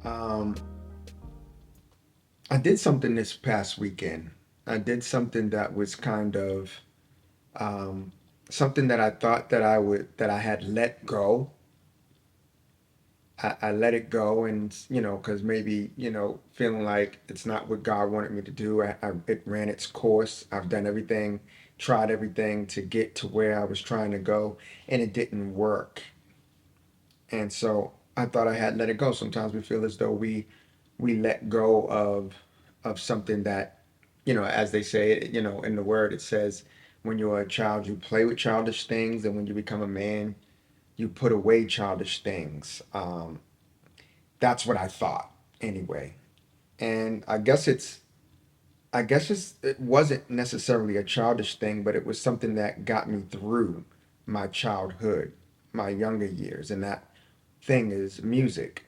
Um, I did something this past weekend. I did something that was kind of um, something that I thought that I had let go. I let it go, and because maybe feeling like it's not what God wanted me to do. It ran its course. I've done everything, tried everything to get to where I was trying to go, and it didn't work. And so I thought I had let it go. Sometimes we feel as though we let go of something that, as they say, in the word it says, when you're a child, you play with childish things, and when you become a man, you put away childish things. That's what I thought anyway. And it wasn't necessarily a childish thing, but it was something that got me through my childhood, my younger years, and that thing is music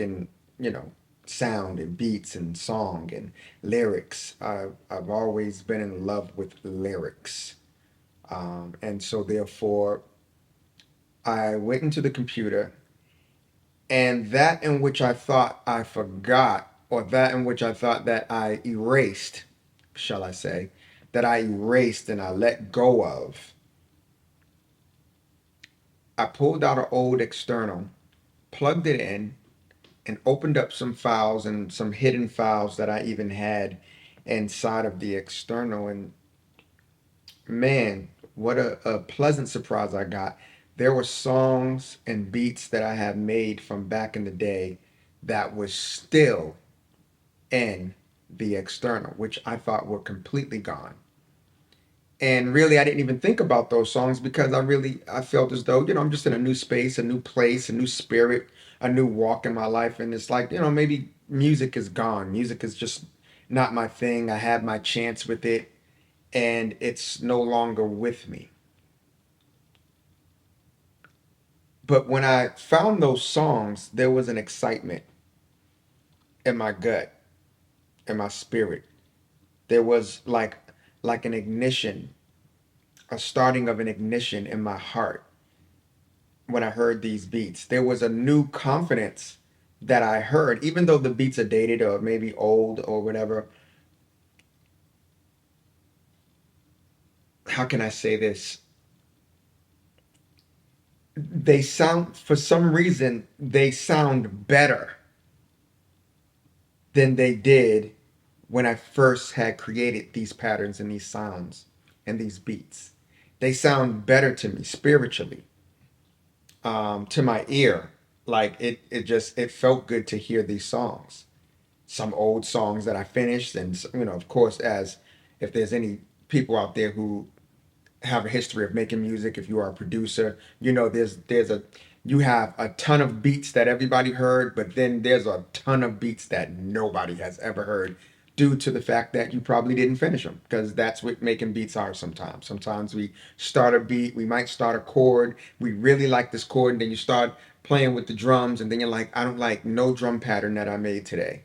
and you know sound and beats and song and lyrics. I've always been in love with lyrics, and so therefore I went into the computer, and that in which I thought I forgot, or that in which I thought that I erased, shall I say, that I erased and I let go of, I pulled out an old external, plugged it in, and opened up some files and some hidden files that I even had inside of the external. And man, what a pleasant surprise I got. There were songs and beats that I had made from back in the day that was still in the external, which I thought were completely gone. And really, I didn't even think about those songs because I felt as though, I'm just in a new space, a new place, a new spirit, a new walk in my life. And it's like, maybe music is gone. Music is just not my thing. I had my chance with it and it's no longer with me. But when I found those songs, there was an excitement in my gut, in my spirit. There was like an ignition, a starting of an ignition in my heart when I heard these beats. There was a new confidence that I heard, even though the beats are dated or maybe old or whatever. How can I say this? They sound, for some reason, they sound better than they did when I first had created these patterns and these sounds and these beats. They sound better to me spiritually, to my ear. Like it felt good to hear these songs. Some old songs that I finished, and of course, as if there's any people out there who have a history of making music, if you are a producer, you have a ton of beats that everybody heard, but then there's a ton of beats that nobody has ever heard due to the fact that you probably didn't finish them, because that's what making beats are sometimes. Sometimes we start a beat, we might start a chord, we really like this chord, and then you start playing with the drums, and then you're like, I don't like no drum pattern that I made today.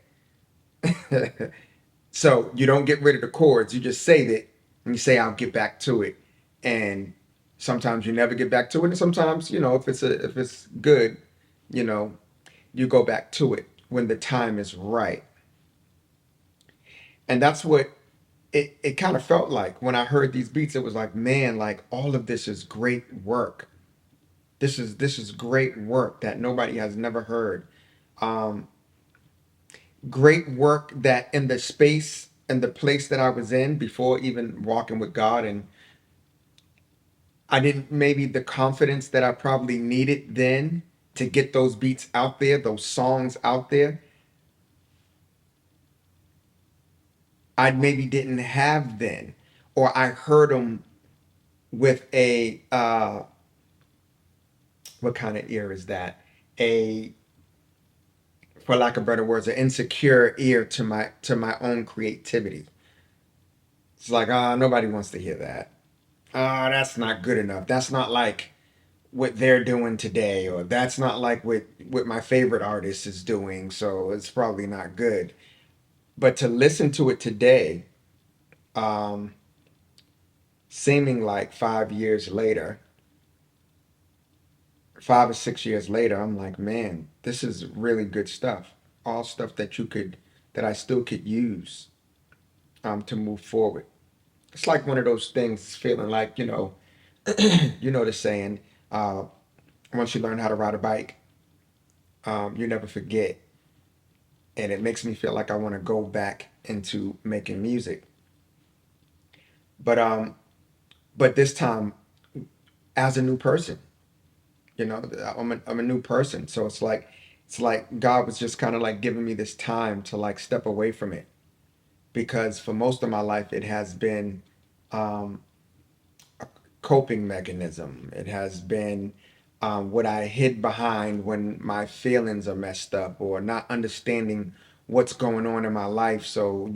So you don't get rid of the chords, you just save it and you say, I'll get back to it. And sometimes you never get back to it. And sometimes, if it's good, you know, you go back to it when the time is right. And that's what it kind of felt like when I heard these beats. It was like, man, like all of this is great work. This is great work that nobody has never heard. Um, Great work that in the space and the place that I was in before even walking with God, and I didn't maybe the confidence that I probably needed then to get those beats out there, those songs out there, I maybe didn't have then, or I heard them with a what kind of ear is that? A, for lack of better words, an insecure ear to my own creativity. It's like, nobody wants to hear that. That's not good enough. That's not like what they're doing today, or that's not like what my favorite artist is doing, so it's probably not good. But to listen to it today, um, seeming like 5 years later, 5 or 6 years later, I'm like, man, this is really good stuff. all stuff that you could, that I still could use to move forward. It's like one of those things, feeling like, you know the saying, uh, once you learn how to ride a bike, you never forget. And it makes me feel like I want to go back into making music, but this time as a new person. I'm a new person, so it's like God was just kind of like giving me this time to like step away from it, because for most of my life it has been um, a coping mechanism. It has been what I hid behind when my feelings are messed up or not understanding what's going on in my life. So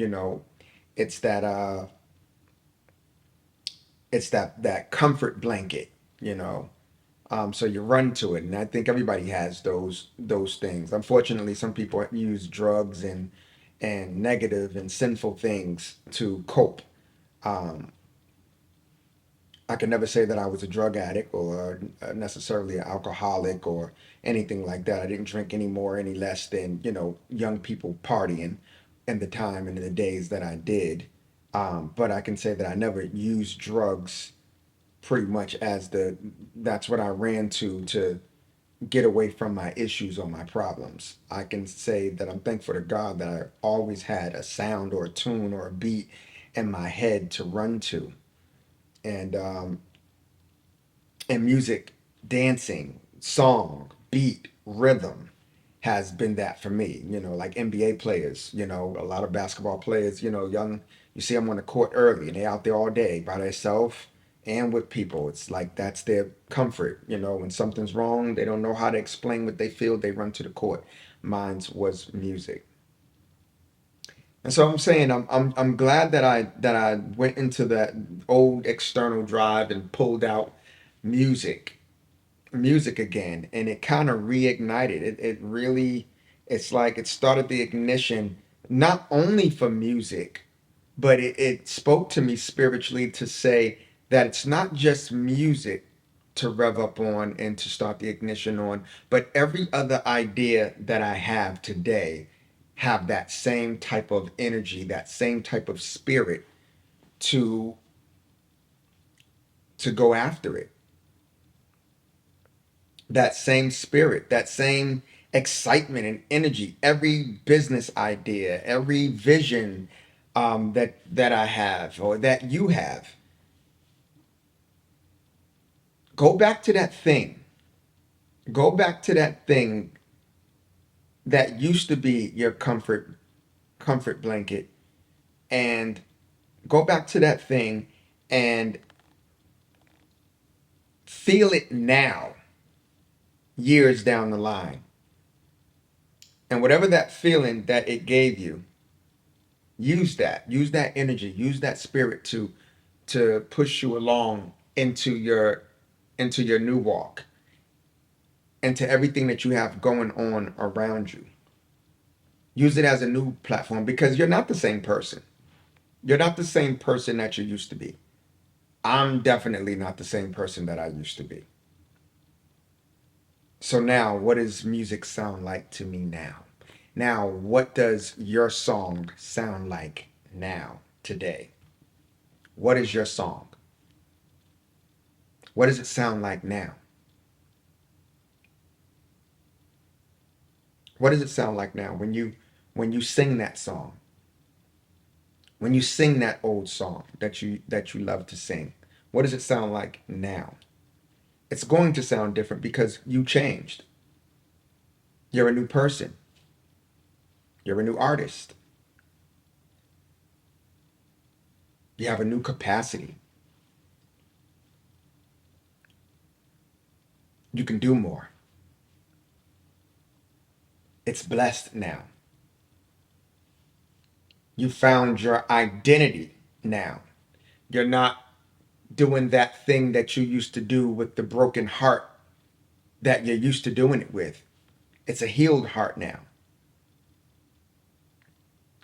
it's that that comfort blanket, you know. So you run to it, and I think everybody has those things. Unfortunately, some people use drugs and negative and sinful things to cope. Um, I can never say that I was a drug addict or necessarily an alcoholic or anything like that. I didn't drink any more, any less than young people partying in the time and in the days that I did. But I can say that I never used drugs pretty much as that's what I ran to get away from my issues or my problems. I can say that I'm thankful to God that I always had a sound or a tune or a beat in my head to run to. And and music, dancing, song, beat, rhythm has been that for me. Like NBA players, a lot of basketball players, young, you see them on the court early and they out there all day by themselves and with people. It's like that's their comfort. When something's wrong, they don't know how to explain what they feel, they run to the court. Mine's was music. And so I'm saying I'm glad that I went into that old external drive and pulled out music again, and it kind of reignited it really. It's like it started the ignition, not only for music, but it spoke to me spiritually to say that it's not just music to rev up on and to start the ignition on, but every other idea that I have today have that same type of energy, that same type of spirit to go after it, that same spirit, that same excitement and energy. Every business idea, every vision that I have or that you have, go back to that thing. Go back to that thing that used to be your comfort blanket, and go back to that thing and feel it now, years down the line. And whatever that feeling that it gave you, use that energy, use that spirit to push you along into your new walk, into everything that you have going on around you. Use it as a new platform, because you're not the same person. You're not the same person that you used to be. I'm definitely not the same person that I used to be. So now, what does music sound like to me now? Now, what does your song sound like now, today? What is your song? What does it sound like now? What does it sound like now when you sing that song? When you sing that old song that you love to sing? What does it sound like now? It's going to sound different because you changed. You're a new person. You're a new artist. You have a new capacity. You can do more. It's blessed now. You found your identity now. You're not doing that thing that you used to do with the broken heart that you're used to doing it with. It's a healed heart now.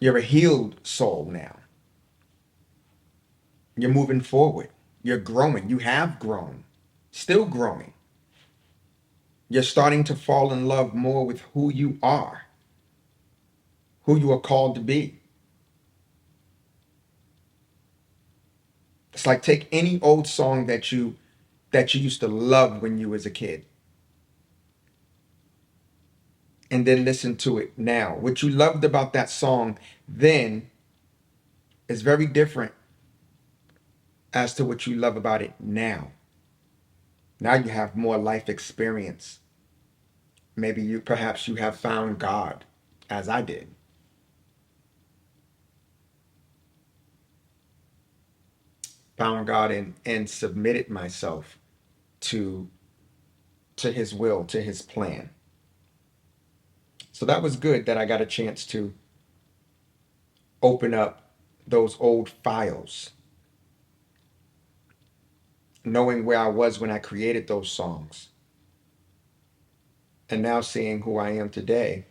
You're a healed soul now. You're moving forward. You're growing. You have grown. Still growing. You're starting to fall in love more with who you are. who you are called to be. It's like take any old song that you used to love when you was a kid and then listen to it now. What you loved about that song then is very different as to what you love about it now. Now you have more life experience. Maybe perhaps you have found God, as I did. Found God and submitted myself to his will, to his plan. So that was good that I got a chance to open up those old files, knowing where I was when I created those songs, and now seeing who I am today,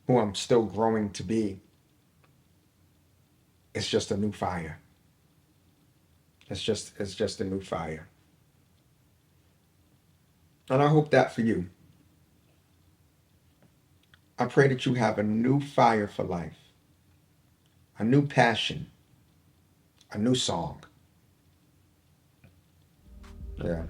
who I'm still growing to be. It's just a new fire. It's just a new fire. And I hope that for you. I pray that you have a new fire for life, a new passion, a new song. Yeah.